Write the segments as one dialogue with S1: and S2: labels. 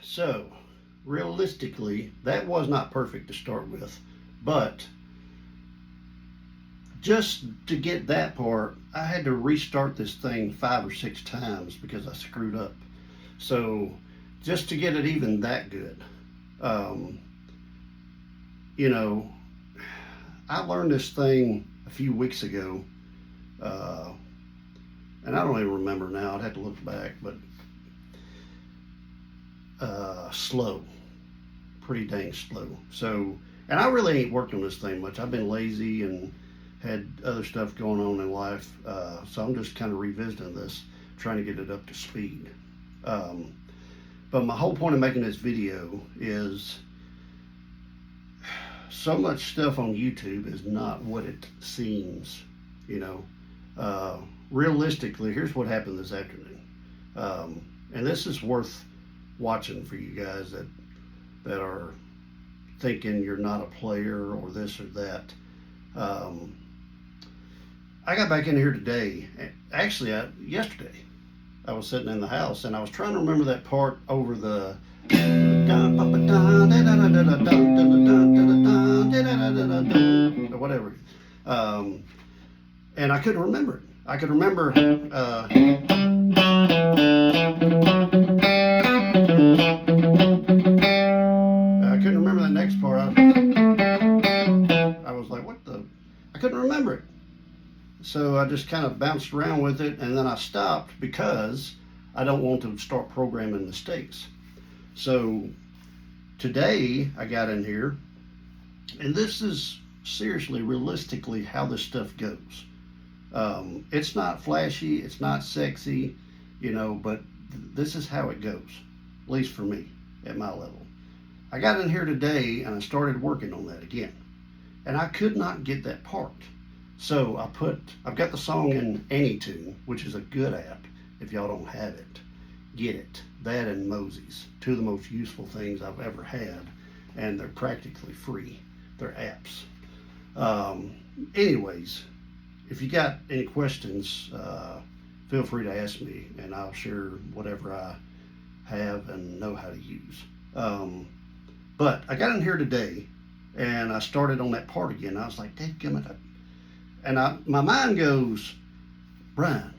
S1: So, realistically, that was not perfect to start with, but just to get that part, I had to restart this thing 5 or 6 times because I screwed up. So, just to get it even that good, um, you know, I learned this thing a few weeks ago, uh, and I don't even remember now. I'd have to look back, but slow, pretty dang slow. So, and I really ain't worked on this thing much. I've been lazy and had other stuff going on in life, so I'm just kind of revisiting this, trying to get it up to speed. Um, but my whole point of making this video is so much stuff on YouTube is not what it seems, you know. Realistically, here's what happened this afternoon. And this is worth watching for you guys that are thinking you're not a player or this or that. I got back in here today. Actually, yesterday, I was sitting in the house and I was trying to remember that part over the or whatever, and I couldn't remember it. I could remember. I couldn't remember the next part. I was like, what the? I couldn't remember it. So I just kind of bounced around with it, and then I stopped because I don't want to start programming mistakes. So today I got in here, and this is seriously, realistically, how this stuff goes. It's not flashy, it's not sexy, you know, but this is how it goes, at least for me, at my level. I got in here today and I started working on that again, and I could not get that part. So I've got the song in AnyTune, which is a good app. If y'all don't have it, get it. That and Mosey's, two of the most useful things I've ever had, and they're practically free. They're apps. Anyways, if you got any questions, feel free to ask me, and I'll share whatever I have and know how to use. But I got in here today, and I started on that part again. I was like, dadgummit. And my mind goes, Brian,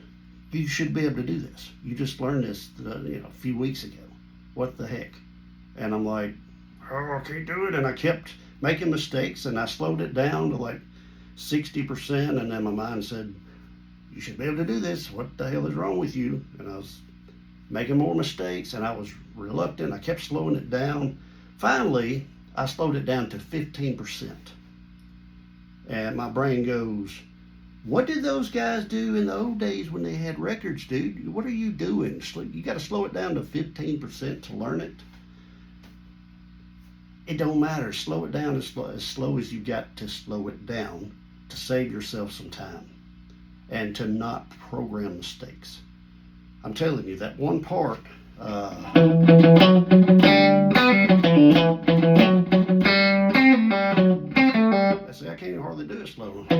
S1: you should be able to do this. You just learned this a few weeks ago. What the heck? And I'm like, oh, I can't do it. And I kept making mistakes, and I slowed it down to like 60%, and then my mind said, you should be able to do this. What the hell is wrong with you? And I was making more mistakes, and I was reluctant. I kept slowing it down. Finally, I slowed it down to 15%. And my brain goes, what did those guys do in the old days when they had records, dude? What are you doing? You got to slow it down to 15% to learn it. It don't matter. Slow it down as slow as you got to slow it down to save yourself some time and to not program mistakes. I'm telling you, that one part, see, I can't even hardly do it slow. That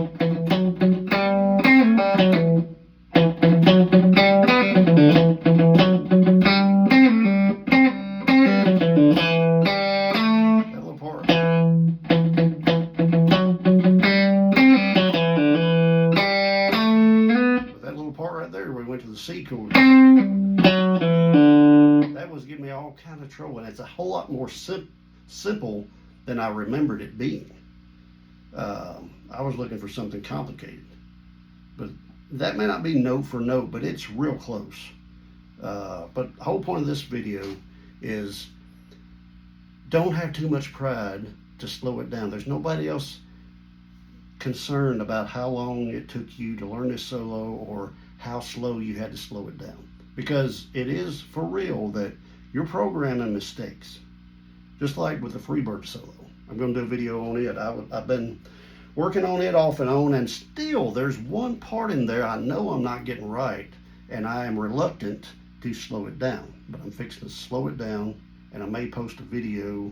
S1: little part. With that little part right there, we went to the C chord. That was giving me all kind of trouble, and it's a whole lot more simple than I remembered it being. I was looking for something complicated, but that may not be note for note, but it's real close. But the whole point of this video is don't have too much pride to slow it down. There's nobody else concerned about how long it took you to learn this solo or how slow you had to slow it down. Because it is for real that you're programming mistakes. Just like with the Freebird solo. I'm going to do a video on it. I've been working on it off and on, and still there's one part in there I know I'm not getting right, and I am reluctant to slow it down. But I'm fixing to slow it down, and I may post a video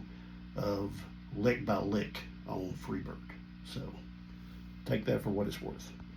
S1: of lick by lick on Freebird. So take that for what it's worth.